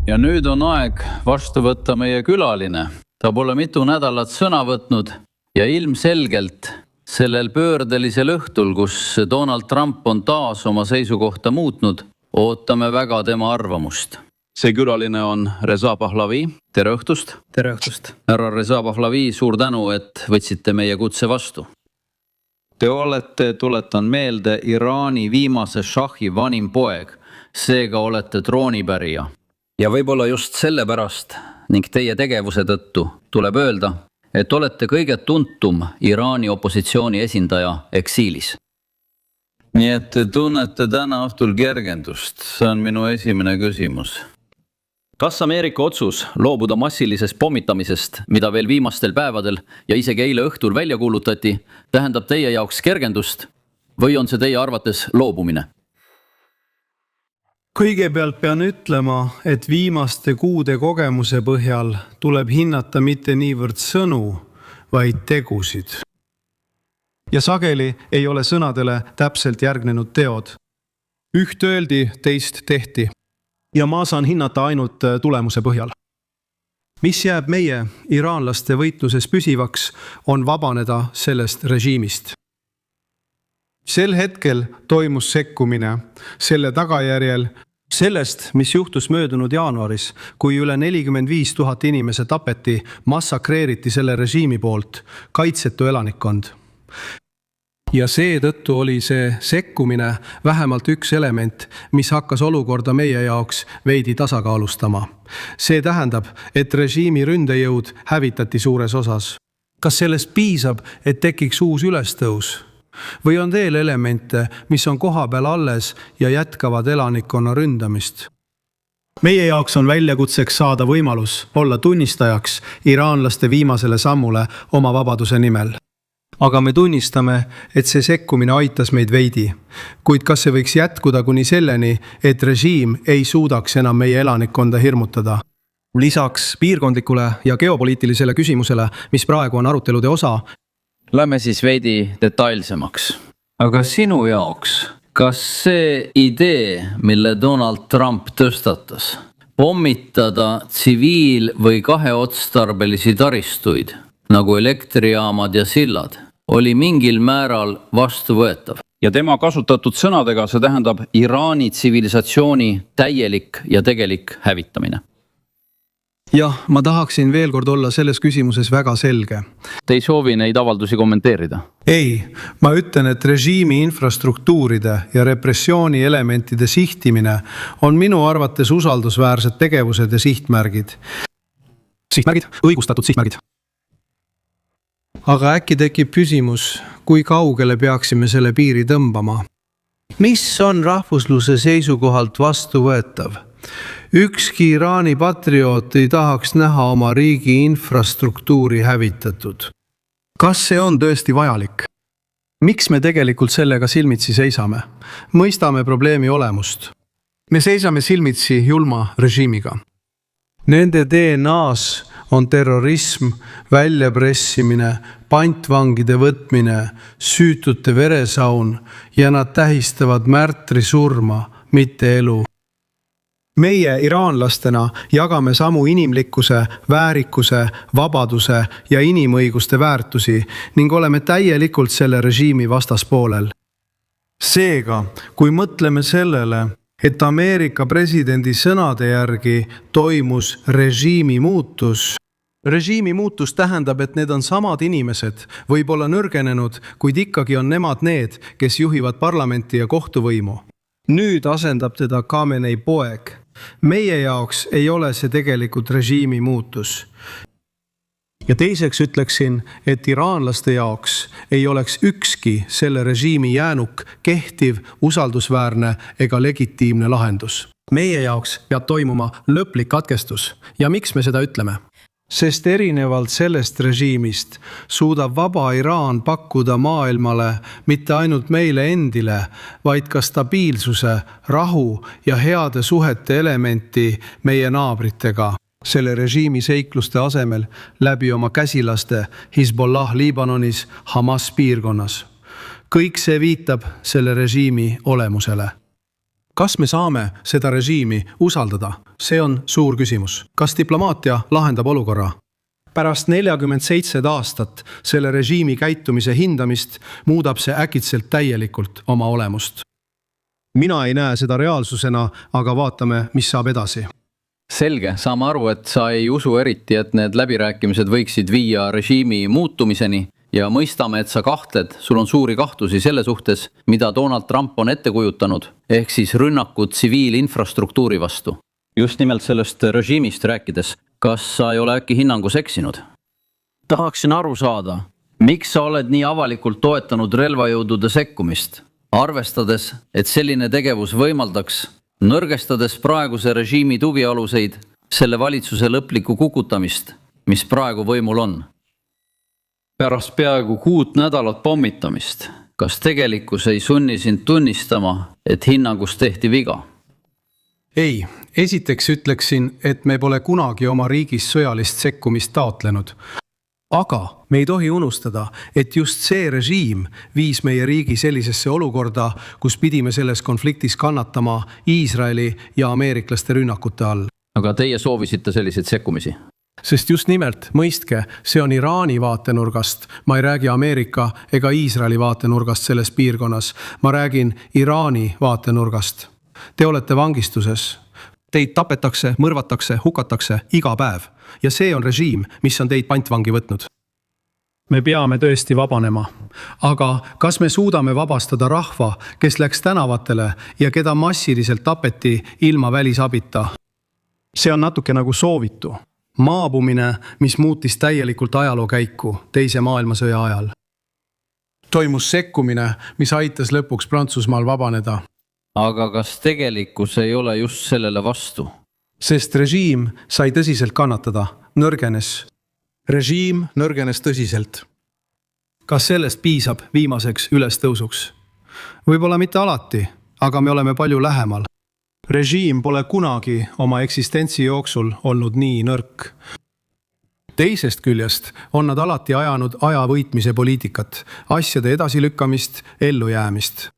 Ja nüüd on aeg vastu võtta meie külaline. Ta pole mitu nädalat sõna võtnud ja ilmselgelt sellel pöördelisel õhtul, kus Donald Trump on taas oma seisukohta muutnud, ootame väga tema arvamust. See külaline on Reza Pahlavi. Tere õhtust. Tere õhtust. Härra Reza Pahlavi, suur tänu, et võtsite meie kutse vastu. Te olete, tuletan meelde, Iraani viimase šahi vanim poeg. Seega olete troonipärija. Ja võib-olla just sellepärast ning teie tegevuse tõttu tuleb öelda, et olete kõige tuntum Iraani opositsiooni esindaja eksiilis. Nii et te tunnete täna õhtul kergendust. See on minu esimene küsimus. Kas Ameerika otsus loobuda massilisest pommitamisest, mida veel viimastel päevadel ja isegi eile õhtul välja kuulutati, tähendab teie jaoks kergendust või on see teie arvates loobumine? Kõigepealt pean ütlema, et viimaste kuude kogemuse põhjal tuleb hinnata mitte niivõrd sõnu, vaid tegusid. Ja sageli ei ole sõnadele täpselt järgnenud teod. Üht öeldi, teist tehti. Ja ma saan hinnata ainult tulemuse põhjal. Mis jääb meie iraanlaste võitluses püsivaks, on vabaneda sellest režiimist. Sel hetkel toimus sekkumine. Selle tagajärjel sellest, mis juhtus möödunud jaanuaris, kui üle 45 000 inimese tapeti, massakreeriti selle režiimi poolt, kaitsetu elanikkond. Ja seetõttu oli see sekkumine vähemalt üks element, mis hakkas olukorda meie jaoks veidi tasakaalustama. See tähendab, et režiimi ründejõud hävitati suures osas. Kas sellest piisab, et tekiks uus ülestõus? Või on veel elemente, mis on kohapeal alles ja jätkavad elanikkonna ründamist? Meie jaoks on väljakutseks saada võimalus olla tunnistajaks iraanlaste viimasele sammule oma vabaduse nimel. Aga me tunnistame, et see sekkumine aitas meid veidi. Kuid kas see võiks jätkuda kuni selleni, et režiim ei suudaks enam meie elanikkonda hirmutada? Lisaks piirkondlikule ja geopoliitilisele küsimusele, mis praegu on arutelude osa, lähme siis veidi detailsemaks. Aga sinu jaoks, kas see idee, mille Donald Trump tõstatas, pommitada tsiviil- või kaheotstarbelisi taristuid, nagu elektrijaamad ja sillad, oli mingil määral vastuvõetav. Ja tema kasutatud sõnadega see tähendab Iraani tsivilisatsiooni täielik ja tegelik hävitamine. Jah, ma tahaksin veel kord olla selles küsimuses väga selge. Te ei soovi neid avaldusi kommenteerida? Ei, ma ütlen, et režiimi infrastruktuuride ja repressiooni elementide sihtimine on minu arvates usaldusväärsed tegevused ja sihtmärgid. Sihtmärgid, õigustatud sihtmärgid. Aga äkki tekib küsimus, kui kaugele peaksime selle piiri tõmbama? Mis on rahvusluse seisukohalt vastuvõetav? Ükski Iraani patrioot ei tahaks näha oma riigi infrastruktuuri hävitatud. Kas see on tõesti vajalik? Miks me tegelikult sellega silmitsi seisame? Mõistame probleemi olemust. Me seisame silmitsi julma režiimiga. Nende DNA-s on terrorism, väljapressimine, pantvangide võtmine, süütute veresaun ja nad tähistavad märtri surma, mitte elu. Meie iraanlastena jagame samu inimlikkuse, väärikuse, vabaduse ja inimõiguste väärtusi ning oleme täielikult selle režiimi vastaspoolel. Seega, kui mõtleme sellele, et Ameerika presidendi sõnade järgi toimus režiimi muutus. Režiimi muutus tähendab, et need on samad inimesed, võib-olla nõrgenenud, kuid ikkagi on nemad need, kes juhivad parlamenti ja kohtuvõimu. Nüüd asendab teda Khamenei poeg. Meie jaoks ei ole see tegelikult režiimi muutus. Ja teiseks ütleksin, et iraanlaste jaoks ei oleks ükski selle režiimi jäänuk kehtiv, usaldusväärne ega legitiimne lahendus. Meie jaoks peab toimuma lõplik katkestus. Ja miks me seda ütleme? Sest erinevalt sellest režiimist suudab vaba Iraan pakkuda maailmale mitte ainult meile endile, vaid ka stabiilsuse, rahu ja heade suhete elementi meie naabritega. Selle režiimi seikluste asemel läbi oma käsilaste Hezbollah Liibanonis, Hamas piirkonnas. Kõik see viitab selle režiimi olemusele. kas me saame seda režiimi usaldada? See on suur küsimus. Kas diplomaatia lahendab olukorra? Pärast 47 aastat selle režiimi käitumise hindamist muudab see äkitselt täielikult oma olemust. Mina ei näe seda reaalsusena, aga vaatame, mis saab edasi. Selge, saame aru, et sa ei usu eriti, et need läbirääkimised võiksid viia režiimi muutumiseni ja mõistame, et sa kahtled, sul on suuri kahtlusi selle suhtes, mida Donald Trump on ette kujutanud, ehk siis rünnakud tsiviilinfrastruktuuri vastu. Just nimelt sellest režiimist rääkides, kas sa ei ole äkki hinnangus eksinud? Tahaksin aru saada, miks sa oled nii avalikult toetanud relvajõudude sekkumist, arvestades, et selline tegevus võimaldaks nõrgestades praeguse režiimi tugialuseid selle valitsuse lõplikku kukutamist, mis praegu võimul on. Pärast peaaegu 6 nädalat pommitamist, kas tegelikkus ei sunni sind tunnistama, et hinnangus tehti viga? Ei, esiteks ütleksin, et me pole kunagi oma riigis sõjalist sekkumist taotlenud. Aga me ei tohi unustada, et just see režiim viis meie riigi sellisesse olukorda, kus pidime selles konfliktis kannatama Iisraeli ja ameeriklaste rünnakute all. Aga teie soovisite selliseid sekkumisi? Sest just nimelt, mõistke, see on Iraani vaatenurgast. Ma ei räägi Ameerika ega Iisraeli vaatenurgast selles piirkonnas. Ma räägin Iraani vaatenurgast. Te olete vangistuses. Teid tapetakse, mõrvatakse, hukatakse iga päev. Ja see on režiim, mis on teid pantvangi võtnud. Me peame tõesti vabanema. Aga kas me suudame vabastada rahva, kes läks tänavatele ja keda massiliselt tapeti ilma välisabita? See on natuke nagu soovitu. Maabumine, mis muutis täielikult ajaloo käiku teise maailmasõja ajal. Toimus sekkumine, mis aitas lõpuks Prantsusmaal vabaneda. Aga kas tegelikkus ei ole just sellele vastu? Sest režiim sai tõsiselt kannatada, nõrgenes. Režiim nõrgenes tõsiselt. Kas sellest piisab viimaseks ülestõusuks? Võib-olla mitte alati, aga me oleme palju lähemal. Režiim pole kunagi oma eksistentsi jooksul olnud nii nõrk. Teisest küljest on nad alati ajanud aja võitmise poliitikat, asjade edasilükkamist, ellujäämist.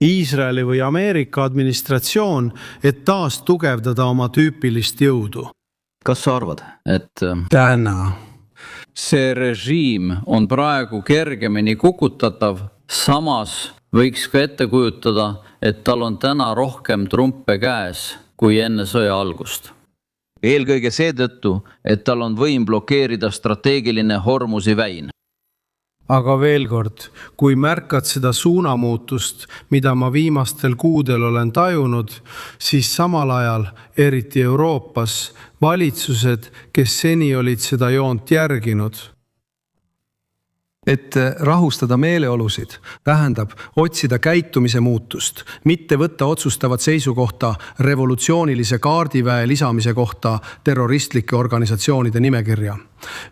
Iisraeli või Ameerika administratsioon, et taas tugevdada oma tüüpilist jõudu. Kas sa arvad, et täna see režiim on praegu kergemini kukutatav, samas võiks ka ette kujutada, et tal on täna rohkem trumpe käes kui enne sõja algust. Eelkõige seetõttu, et tal on võim blokeerida strateegiline Hormuzi väin. Aga veel kord, kui märkad seda suunamuutust, mida ma viimastel kuudel olen tajunud, siis samal ajal, eriti Euroopas, valitsused, kes seni olid seda joont järginud. Et rahustada meeleolusid, tähendab otsida käitumise muutust, mitte võtta otsustavat seisukohta revolutsioonilise kaardiväe lisamise kohta terroristlike organisatsioonide nimekirja.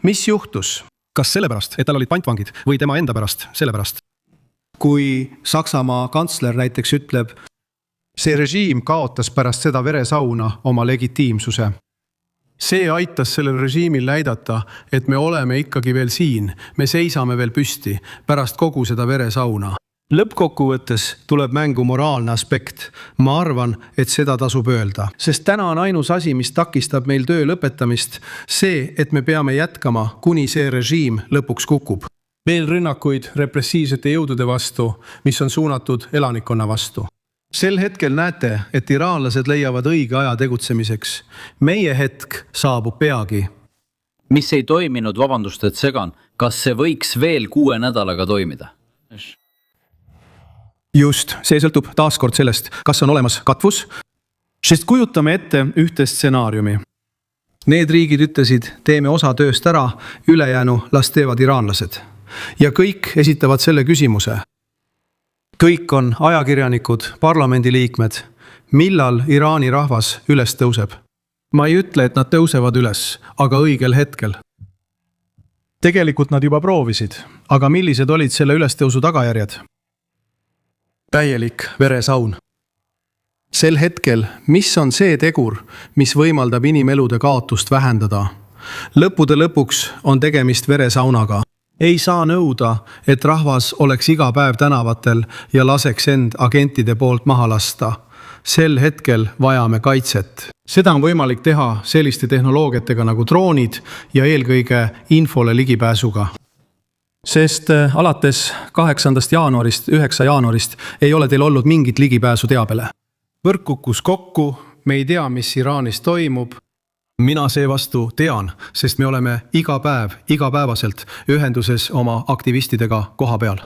Mis juhtus? Kas sellepärast, et tal olid pantvangid või tema enda pärast sellepärast? Kui Saksamaa kantsler näiteks ütleb, see režiim kaotas pärast seda veresauna oma legitiimsuse. See aitas sellel režiimil näidata, et me oleme ikkagi veel siin, me seisame veel püsti pärast kogu seda veresauna. Lõppkokkuvõttes tuleb mängu moraalne aspekt. Ma arvan, et seda tasub öelda. Sest täna on ainus asi, mis takistab meil töö lõpetamist, see, et me peame jätkama, kuni see režiim lõpuks kukub. Veel rünnakuid repressiivsete jõudude vastu, mis on suunatud elanikkonna vastu. Sel hetkel näete, et iraanlased leiavad õige aja tegutsemiseks. Meie hetk saabub peagi. Mis ei toiminud, vabandust, et segan, kas see võiks veel 6 nädalaga toimida? Just, see sõltub taaskord sellest, kas on olemas katvus, sest kujutame ette ühte stsenaariumi. Need riigid ütlesid, teeme osa tööst ära, ülejäänu las teevad iraanlased. Ja kõik esitavad selle küsimuse. Kõik on ajakirjanikud, parlamendiliikmed. Millal Iraani rahvas üles tõuseb? Ma ei ütle, et nad tõusevad üles, aga õigel hetkel. Tegelikult nad juba proovisid, aga millised olid selle ülestõusu tagajärjed? Täielik veresaun. Sel hetkel, mis on see tegur, mis võimaldab inimelude kaotust vähendada? Lõppude lõpuks on tegemist veresaunaga. Ei saa nõuda, et rahvas oleks iga päev tänavatel ja laseks end agentide poolt maha lasta. sel hetkel vajame kaitset. Seda on võimalik teha selliste tehnoloogiatega nagu droonid ja eelkõige infole ligipääsuga. Sest alates 8. jaanuarist, 9. jaanuarist ei ole teil olnud mingit ligipääsu teabele. Võrk kukkus kokku, me ei tea, mis Iraanis toimub. Mina seevastu tean, sest me oleme igapäevaselt ühenduses oma aktivistidega koha peal.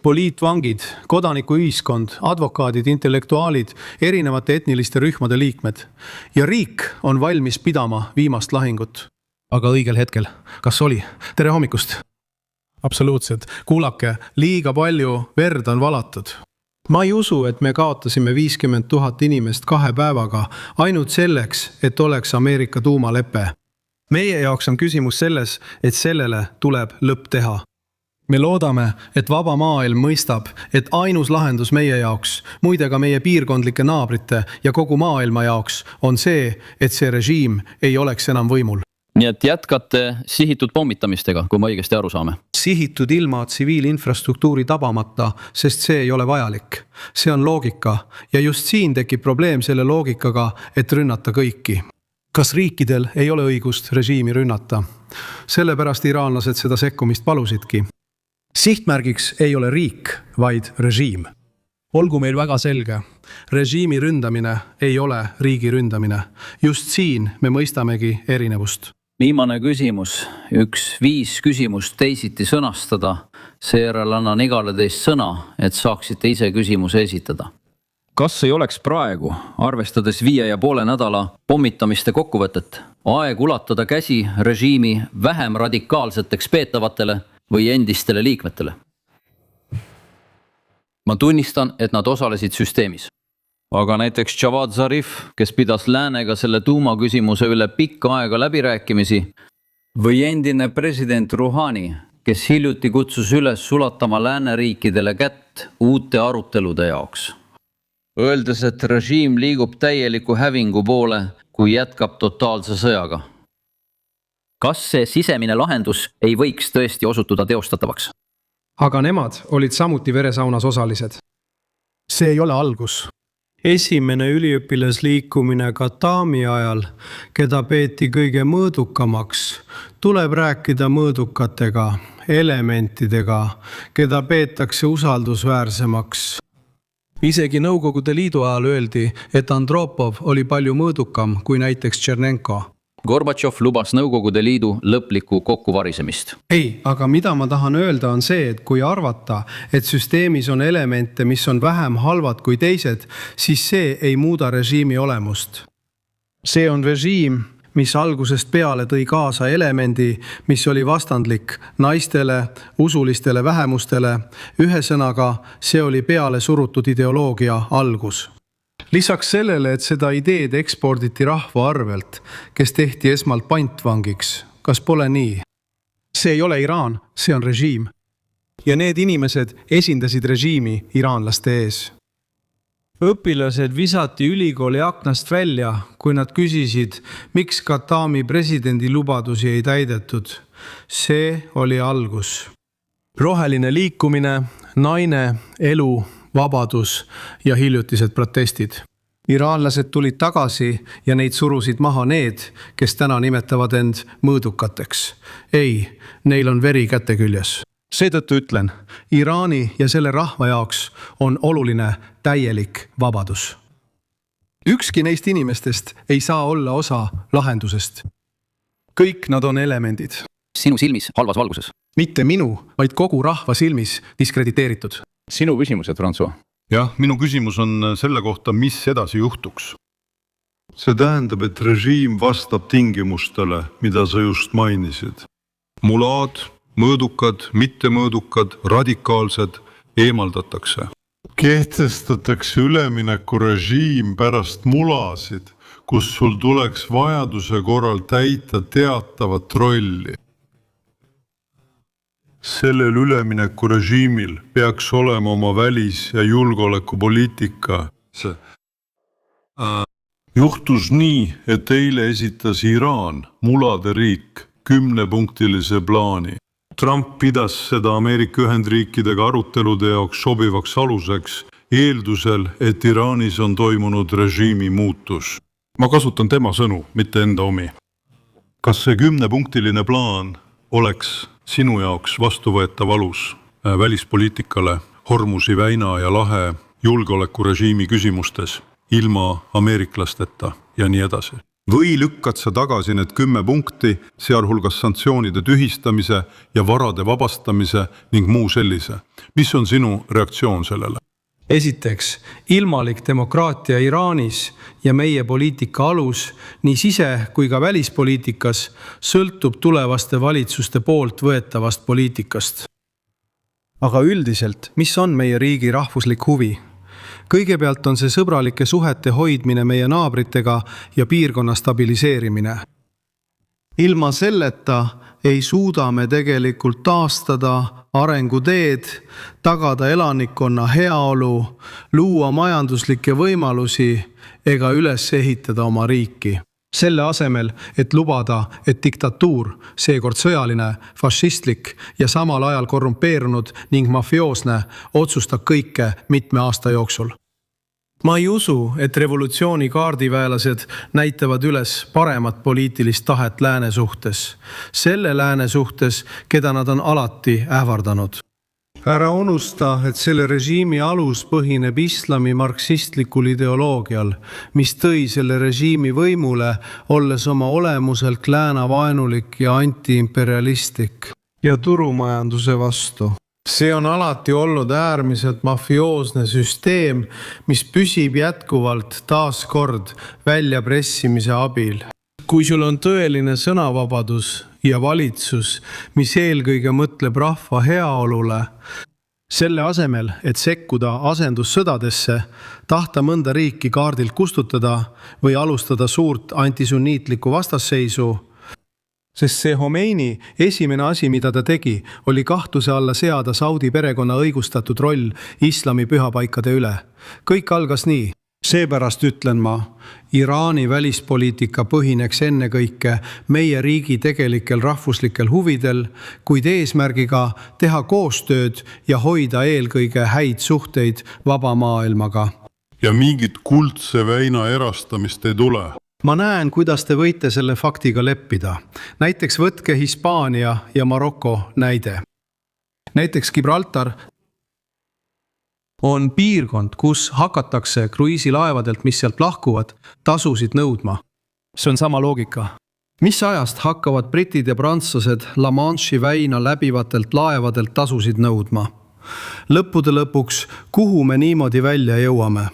Poliitvangid, kodanikuühiskond, advokaadid, intellektuaalid, erinevate etniliste rühmade liikmed. Ja riik on valmis pidama viimast lahingut. Aga õigel hetkel. Kas oli? Tere hommikust! Absoluutselt. Kuulake, liiga palju verd on valatud. Ma ei usu, et me kaotasime 50 000 inimest 2 päevaga ainult selleks, et oleks Ameerika tuumalepe. Meie jaoks on küsimus selles, et sellele tuleb lõpp teha. Me loodame, et vaba maailm mõistab, et ainus lahendus meie jaoks, muide ka meie piirkondlike naabrite ja kogu maailma jaoks, on see, et see režiim ei oleks enam võimul. Nii et jätkate sihitud pommitamistega, kui me õigesti aru saame. Sihitud ilma tsiviilinfrastruktuuri tabamata, sest see ei ole vajalik. See on loogika ja just siin tekib probleem selle loogikaga, et rünnata kõiki. Kas riikidel ei ole õigust režiimi rünnata? Sellepärast iraanlased seda sekkumist palusidki. Sihtmärgiks ei ole riik, vaid režiim. Olgu meil väga selge, režiimi ründamine ei ole riigi ründamine. Just siin me mõistamegi erinevust. Viimane küsimus, 5 küsimust teisiti sõnastada, seejärel annan igale teist sõna, et saaksite ise küsimuse esitada. Kas ei oleks praegu, arvestades 5,5 nädala pommitamiste kokkuvõtet, aeg ulatada käsi režiimi vähem radikaalseteks peetavatele või endistele liikmetele? Ma tunnistan, et nad osalesid süsteemis. Aga näiteks Javad Zarif, kes pidas läänega selle tuumaküsimuse üle pikka aega läbirääkimisi, või endine president Rouhani, kes hiljuti kutsus üles sulatama lääneriikidele kätt uute arutelude jaoks. Öeldes, et režiim liigub täieliku hävingu poole, kui jätkab totaalse sõjaga. Kas see sisemine lahendus ei võiks tõesti osutuda teostatavaks? Aga nemad olid samuti veresaunas osalised. See ei ole algus. Esimene üliõpilasliikumine Khatami ajal, keda peeti kõige mõõdukamaks, tuleb rääkida mõõdukatega, elementidega, keda peetakse usaldusväärsemaks. Isegi Nõukogude Liidu ajal öeldi, et Andropov oli palju mõõdukam kui näiteks Tšernenko. Gorbatšov lubas Nõukogude Liidu lõplikku kokkuvarisemist. Ei, aga mida ma tahan öelda on see, et kui arvata, et süsteemis on elemente, mis on vähem halvad kui teised, siis see ei muuda režiimi olemust. See on režiim, mis algusest peale tõi kaasa elemendi, mis oli vastandlik naistele, usulistele vähemustele. Ühesõnaga, see oli peale surutud ideoloogia algus. Lisaks sellele, et seda ideed eksporditi rahva arvelt, kes tehti esmalt pantvangiks. Kas pole nii? See ei ole Iraan, see on režiim. Ja need inimesed esindasid režiimi iraanlaste ees. Õpilased visati ülikooli aknast välja, kui nad küsisid, miks Khatami presidendi lubadusi ei täidetud. See oli algus. Roheline liikumine, naine, elu, vabadus ja hiljutised protestid. Iraanlased tulid tagasi ja neid surusid maha need, kes täna nimetavad end mõõdukateks. Ei, neil on veri käte küljes. Seetõttu ütlen, Iraani ja selle rahva jaoks on oluline täielik vabadus. Ükski neist inimestest ei saa olla osa lahendusest. Kõik nad on elemendid. Sinu silmis halvas valguses. Mitte minu, vaid kogu rahva silmis diskrediteeritud. Sinu küsimused, François. Jah, minu küsimus on selle kohta, mis edasi juhtuks. See tähendab, et režiim vastab tingimustele, mida sa just mainisid. Mulaad, mõõdukad, mittemõõdukad, radikaalsed eemaldatakse. Kehtestatakse üleminekurežiim pärast mulasid, kus sul tuleks vajaduse korral täita teatavat rolli. Sellel üleminekurežiimil peaks olema oma välis- ja julgeolekupoliitika. Juhtus nii, et eile esitas Iraan, mulade riik, 10-punktilise plaani. Trump pidas seda Ameerika Ühendriikidega arutelude jaoks sobivaks aluseks eeldusel, et Iraanis on toimunud režiimi muutus. Ma kasutan tema sõnu, mitte enda omi. Kas see 10-punktiline plaan oleks sinu jaoks vastuvõetav alus välispoliitikale Hormusi väina ja lahe julgeolekurežiimi küsimustes ilma ameeriklasteta ja nii edasi? Või lükkad sa tagasi need 10 punkti, sealhulgas sanktsioonide tühistamise ja varade vabastamise ning muu sellise? Mis on sinu reaktsioon sellele? Esiteks, ilmalik demokraatia Iraanis ja meie poliitika alus nii sise- kui ka välispoliitikas sõltub tulevaste valitsuste poolt võetavast poliitikast. Aga üldiselt, mis on meie riigi rahvuslik huvi? Kõigepealt on see sõbralike suhete hoidmine meie naabritega ja piirkonna stabiliseerimine. Ilma selleta ei suuda me tegelikult taastada arenguteed, tagada elanikkonna heaolu, luua majanduslikke võimalusi ega üles ehitada oma riiki. Selle asemel, et lubada, et diktatuur, seekord sõjaline, fašistlik ja samal ajal korrumpeerunud ning mafioosne, otsustab kõike mitme aasta jooksul. Ma ei usu, et revolutsiooni kaardiväelased näitavad üles paremat poliitilist tahet lääne suhtes. Selle lääne suhtes, keda nad on alati ähvardanud. Ära unusta, et selle režiimi alus põhineb islami marksistlikul ideoloogial, mis tõi selle režiimi võimule, olles oma olemuselt läänavaenulik ja antiimperialistlik ja turumajanduse vastu. See on alati olnud äärmiselt mafioosne süsteem, mis püsib jätkuvalt taaskord väljapressimise abil. Kui sul on tõeline sõnavabadus ja valitsus, mis eelkõige mõtleb rahva heaolule, selle asemel, et sekkuda asendussõdadesse, tahta mõnda riiki kaardilt kustutada või alustada suurt antisunniitlikku vastasseisu, sest see Khomeini esimene asi, mida ta tegi, oli kahtluse alla seada Saudi perekonna õigustatud roll islami pühapaikade üle. Kõik algas nii. Seepärast ütlen ma, Iraani välispoliitika põhineks ennekõike meie riigi tegelikel rahvuslikel huvidel, kuid eesmärgiga teha koostööd ja hoida eelkõige häid suhteid vaba maailmaga. Ja mingit kuldse väina erastamist ei tule. Ma näen, kuidas te võite selle faktiga leppida. Näiteks võtke Hispaania ja Maroko näide. Näiteks Gibraltar on piirkond, kus hakatakse kruiisilaevadelt, mis sealt lahkuvad, tasusid nõudma. See on sama loogika. Mis ajast hakkavad britid ja prantslased La Manche'i väina läbivatelt laevadelt tasusid nõudma? Lõppude lõpuks, kuhu me niimoodi välja jõuame?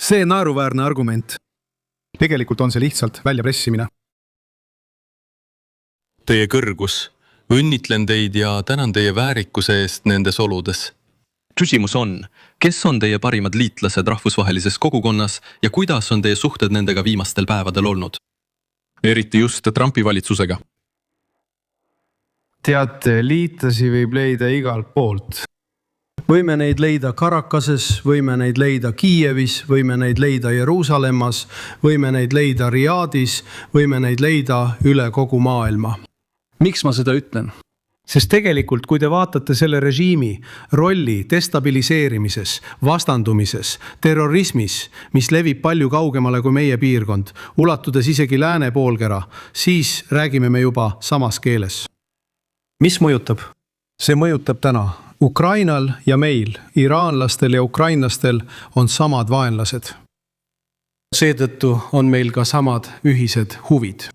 See naeruväärne argument. Tegelikult on see lihtsalt väljapressimine. Teie kõrgus, õnnitlen teid ja tänan teie väärikuse eest nendes oludes. Küsimus on, kes on teie parimad liitlased rahvusvahelises kogukonnas ja kuidas on teie suhted nendega viimastel päevadel olnud? Eriti just Trumpi valitsusega. Teate, liitlasi võib leida igalt poolt. Võime neid leida Caracases, võime neid leida Kiievis, võime neid leida Jeruusalemmas, võime neid leida Riadis, võime neid leida üle kogu maailma. Miks ma seda ütlen? Sest tegelikult, kui te vaatate selle režiimi rolli destabiliseerimises, vastandumises, terrorismis, mis levib palju kaugemale kui meie piirkond, ulatudes isegi lääne poolkera, siis räägime me juba samas keeles. Mis mõjutab? See mõjutab täna. Ukrainal ja meil, iraanlastel ja ukrainlastel on samad vaenlased. Seetõttu on meil ka samad ühised huvid.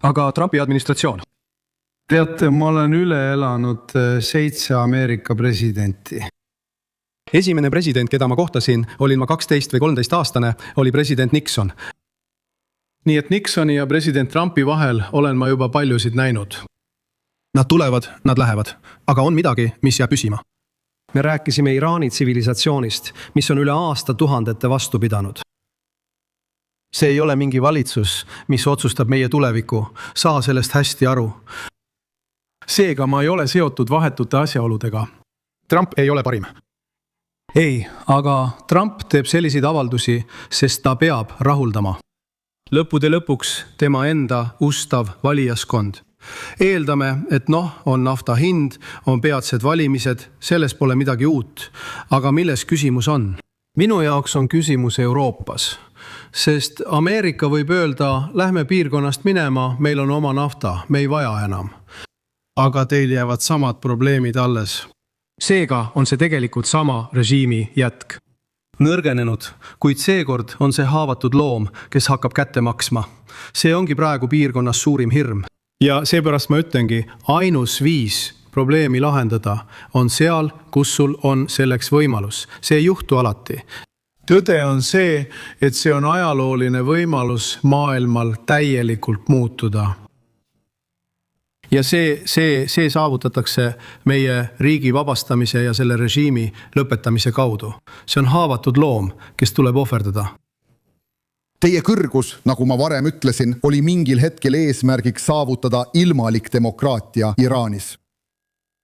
Aga Trumpi administratsioon? Teate, ma olen üle elanud 7 Ameerika presidenti. Esimene president, keda ma kohtasin, olin ma 12 või 13 aastane, oli president Nixon. Nii et Nixoni ja president Trumpi vahel olen ma juba paljusid näinud. Nad tulevad, nad lähevad, aga on midagi, mis jääb püsima. Me rääkisime Iraani tsivilisatsioonist, mis on üle aastatuhandete vastu pidanud. See ei ole mingi valitsus, mis otsustab meie tuleviku. Saa sellest hästi aru. Seega ma ei ole seotud vahetute asjaoludega. Trump ei ole parim. Ei, aga Trump teeb selliseid avaldusi, sest ta peab rahuldama. Lõppude lõpuks tema enda ustav valijaskond. Eeldame, et on nafta hind, on peatsed valimised, selles pole midagi uut. Aga milles küsimus on? minu jaoks on küsimus Euroopas, sest Ameerika võib öelda, lähme piirkonnast minema, meil on oma nafta, me ei vaja enam. Aga teil jäävad samad probleemid alles. Seega on see tegelikult sama režiimi jätk. Nõrgenenud, kuid seekord on see haavatud loom, kes hakkab kätte maksma. See ongi praegu piirkonnas suurim hirm. Ja seepärast ma ütlengi, ainus viis probleemi lahendada on seal, kus sul on selleks võimalus. See ei juhtu alati. Tõde on see, et see on ajalooline võimalus maailmal täielikult muutuda. Ja see saavutatakse meie riigi vabastamise ja selle režiimi lõpetamise kaudu. See on haavatud loom, kes tuleb ohverdada. Teie kõrgus, nagu ma varem ütlesin, oli mingil hetkel eesmärgiks saavutada ilmalik demokraatia Iraanis.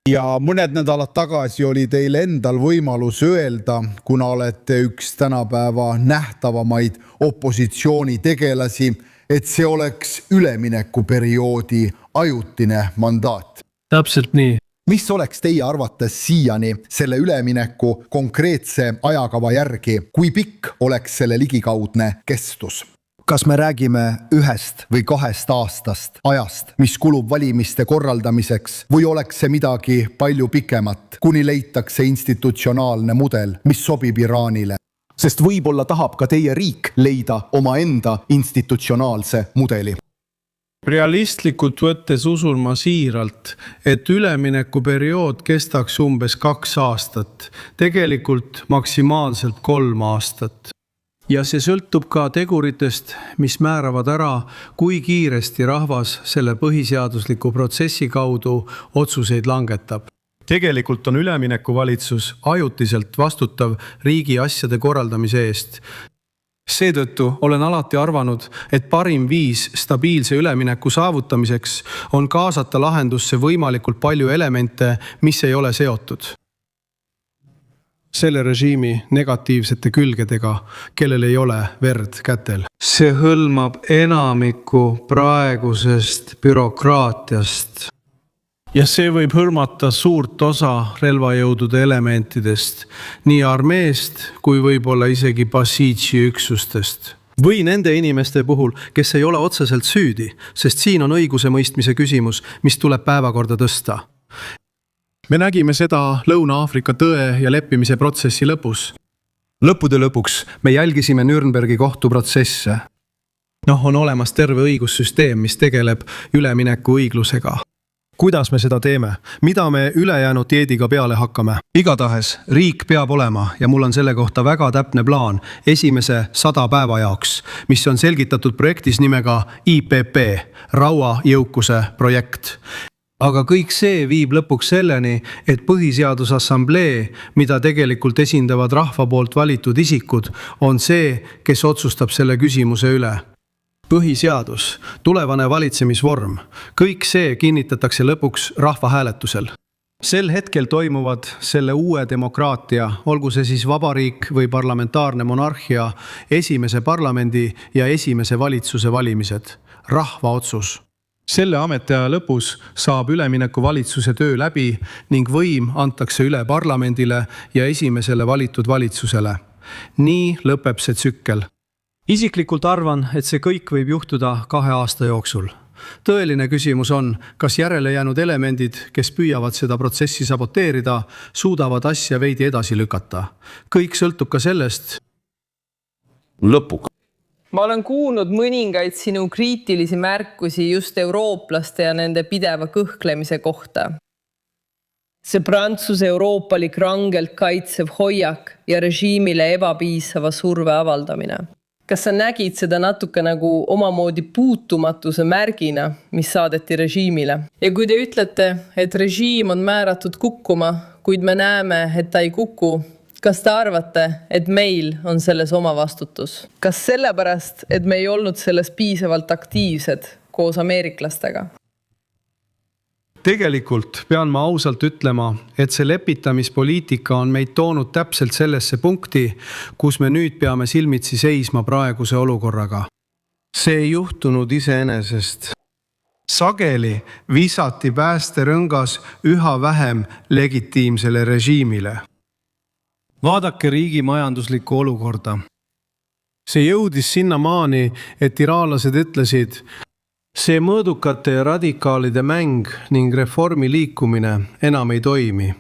Ja mõned nädalad tagasi oli teil endal võimalus öelda, kuna olete üks tänapäeva nähtavamaid opositsioonitegelasi, et see oleks üleminekuperioodi ajutine mandaat. Täpselt nii. Mis oleks teie arvates siiani selle ülemineku konkreetse ajakava järgi, kui pikk oleks selle ligikaudne kestus? Kas me räägime 1 või 2 aastast ajast, mis kulub valimiste korraldamiseks, või oleks see midagi palju pikemat, kuni leitakse institutsionaalne mudel, mis sobib Iraanile? Sest võib-olla tahab ka teie riik leida omaenda institutsionaalse mudeli. Realistlikult võttes usun ma siiralt, et üleminekuperiood kestaks umbes 2 aastat, tegelikult maksimaalselt 3 aastat. Ja see sõltub ka teguritest, mis määravad ära, kui kiiresti rahvas selle põhiseadusliku protsessi kaudu otsuseid langetab. Tegelikult on üleminekuvalitsus ajutiselt vastutav riigi asjade korraldamise eest. Seetõttu olen alati arvanud, et parim viis stabiilse ülemineku saavutamiseks on kaasata lahendusse võimalikult palju elemente, mis ei ole seotud selle režiimi negatiivsete külgedega, kellel ei ole verd kätel. See hõlmab enamikku praegusest bürokraatiast. Ja see võib hõlmata suurt osa relvajõudude elementidest, nii armeest kui võib-olla isegi Basiji üksustest. Või nende inimeste puhul, kes ei ole otseselt süüdi, sest siin on õiguse mõistmise küsimus, mis tuleb päevakorda tõsta. Me nägime seda Lõuna-Aafrika tõe ja leppimise protsessi lõpus. Lõppude lõpuks me jälgisime Nürnbergi kohtuprotsesse. On olemas terve õigussüsteem, mis tegeleb ülemineku õiglusega. Kuidas me seda teeme? Mida me ülejäänud dieediga peale hakkame? Igatahes riik peab olema ja mul on selle kohta väga täpne plaan esimese 100 päeva jaoks, mis on selgitatud projektis nimega IPP, Raua jõukuse projekt. Aga kõik see viib lõpuks selleni, et Põhiseadusassamblee, mida tegelikult esindavad rahva poolt valitud isikud, on see, kes otsustab selle küsimuse üle. Põhiseadus, tulevane valitsemisvorm, kõik see kinnitatakse lõpuks rahvahääletusel. Sel hetkel toimuvad selle uue demokraatia, olgu see siis vabariik või parlamentaarne monarhia, esimese parlamendi ja esimese valitsuse valimised, rahva otsus. Selle ametiaja lõpus saab ülemineku valitsuse töö läbi ning võim antakse üle parlamendile ja esimesele valitud valitsusele. Nii lõpeb see tsükkel. Isiklikult arvan, et see kõik võib juhtuda 2 aasta jooksul. Tõeline küsimus on, kas järele jäänud elemendid, kes püüavad seda protsessi saboteerida, suudavad asja veidi edasi lükata. Kõik sõltub ka sellest. Lõpuks. Ma olen kuulnud mõningaid sinu kriitilisi märkusi just eurooplaste ja nende pideva kõhklemise kohta. See Prantsuse euroopalik rangelt kaitsev hoiak ja režiimile ebapiisava surve avaldamine. Kas sa nägid seda natuke nagu omamoodi puutumatuse märgina, mis saadeti režiimile? Ja kui te ütlete, et režiim on määratud kukkuma, kuid me näeme, et ta ei kuku, kas te arvate, et meil on selles oma vastutus? Kas sellepärast, et me ei olnud selles piisavalt aktiivsed koos ameeriklastega? Tegelikult pean ma ausalt ütlema, et see lepitamispoliitika on meid toonud täpselt sellesse punkti, kus me nüüd peame silmitsi seisma praeguse olukorraga. See ei juhtunud iseenesest. Sageli visati päästerõngas üha vähem legitiimsele režiimile. vaadake riigi majanduslikku olukorda. See jõudis sinnamaani, et iraanlased ütlesid, see mõõdukate ja radikaalide mäng ning reformi liikumine enam ei toimi.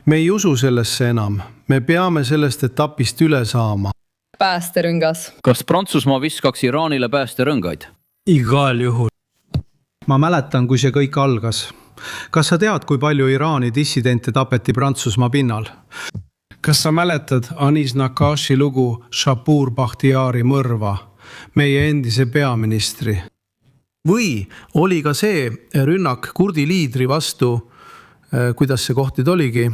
Me ei usu sellesse enam. Me peame sellest etapist üle saama. Päästerõngas. kas Prantsusmaa viskaks Iraanile päästerõngaid? Igal juhul. Ma mäletan, kui see kõik algas. Kas sa tead, kui palju Iraani dissidente tapeti Prantsusmaa pinnal? Kas sa mäletad Anis Nakashi lugu Shapur Bakhtiari mõrva, meie endise peaministri? Või oli ka see rünnak kurdi liidri vastu, kuidas see koht nüüd oligi?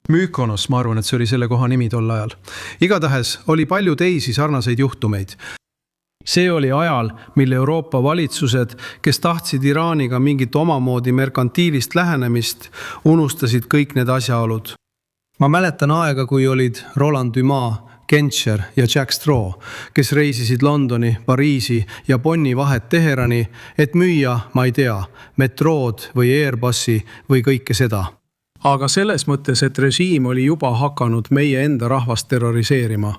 Mykonos, ma arvan, et see oli selle koha nimi tol ajal. Igatahes oli palju teisi sarnaseid juhtumeid. See oli ajal, mil Euroopa valitsused, kes tahtsid Iraaniga mingit omamoodi merkantiilist lähenemist, unustasid kõik need asjaolud. Ma mäletan aega, kui olid Roland Dumas, Genscher ja Jack Straw, kes reisisid Londoni, Pariisi ja Bonni vahet Teherani, et müüa, ma ei tea, metrood või Airbusi või kõike seda. Aga selles mõttes, et režiim oli juba hakanud meie enda rahvast terroriseerima.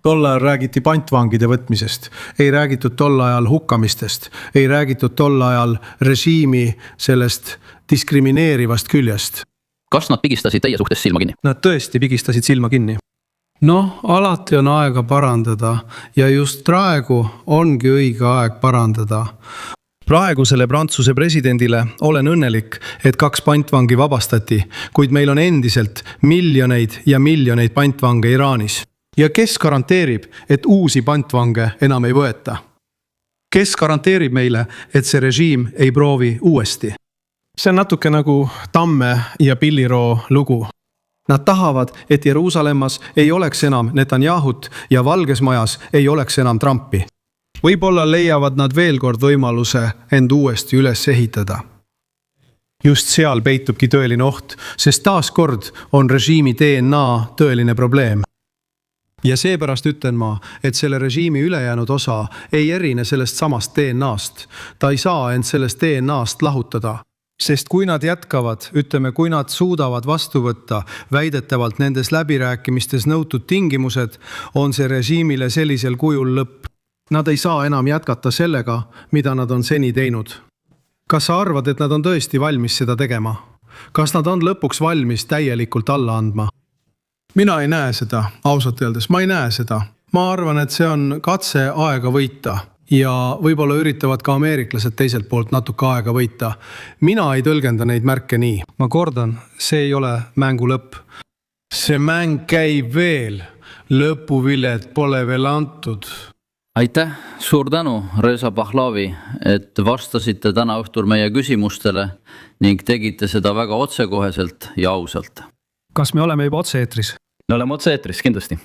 Tol ajal räägiti pantvangide võtmisest, ei räägitud tol ajal hukkamistest, ei räägitud tol ajal režiimi sellest diskrimineerivast küljest. kas nad pigistasid teie suhtes silma kinni? Nad tõesti pigistasid silma kinni. Noh, alati on aega parandada ja just praegu ongi õige aeg parandada. Praegusele Prantsuse presidendile olen õnnelik, et 2 pantvangi vabastati, kuid meil on endiselt miljoneid ja miljoneid pantvange Iraanis. Ja kes garanteerib, et uusi pantvange enam ei võeta? Kes garanteerib meile, et see režiim ei proovi uuesti? See on natuke nagu Tamme ja Pilliroo lugu. Nad tahavad, et Jeruusalemmas ei oleks enam Netanyahut ja Valges Majas ei oleks enam Trumpi. Võib-olla leiavad nad veel kord võimaluse end uuesti üles ehitada. Just seal peitubki tõeline oht, sest taas kord on režiimi DNA tõeline probleem. Ja seepärast ütlen ma, et selle režiimi ülejäänud osa ei erine sellest samast DNA-st. Ta ei saa end sellest DNA-st lahutada. Sest kui nad jätkavad, ütleme, kui nad suudavad vastu võtta väidetavalt nendes läbirääkimistes nõutud tingimused, on see režiimile sellisel kujul lõpp. Nad ei saa enam jätkata sellega, mida nad on seni teinud. Kas sa arvad, et nad on tõesti valmis seda tegema? Kas nad on lõpuks valmis täielikult alla andma? Mina ei näe seda, ausalt öeldes, ma ei näe seda. Ma arvan, et see on katse aega võita. Ja võib-olla üritavad ka ameeriklased teiselt poolt natuke aega võita. Mina ei tõlgenda neid märke nii. Ma kordan, see ei ole mängu lõpp. See mäng käib veel. Lõpuvilet pole veel antud. Aitäh, suur tänu, Reza Pahlavi, et vastasite täna õhtul meie küsimustele ning tegite seda väga otsekoheselt ja ausalt. Kas me oleme juba otse-eetris? Me oleme otse-eetris, kindlasti.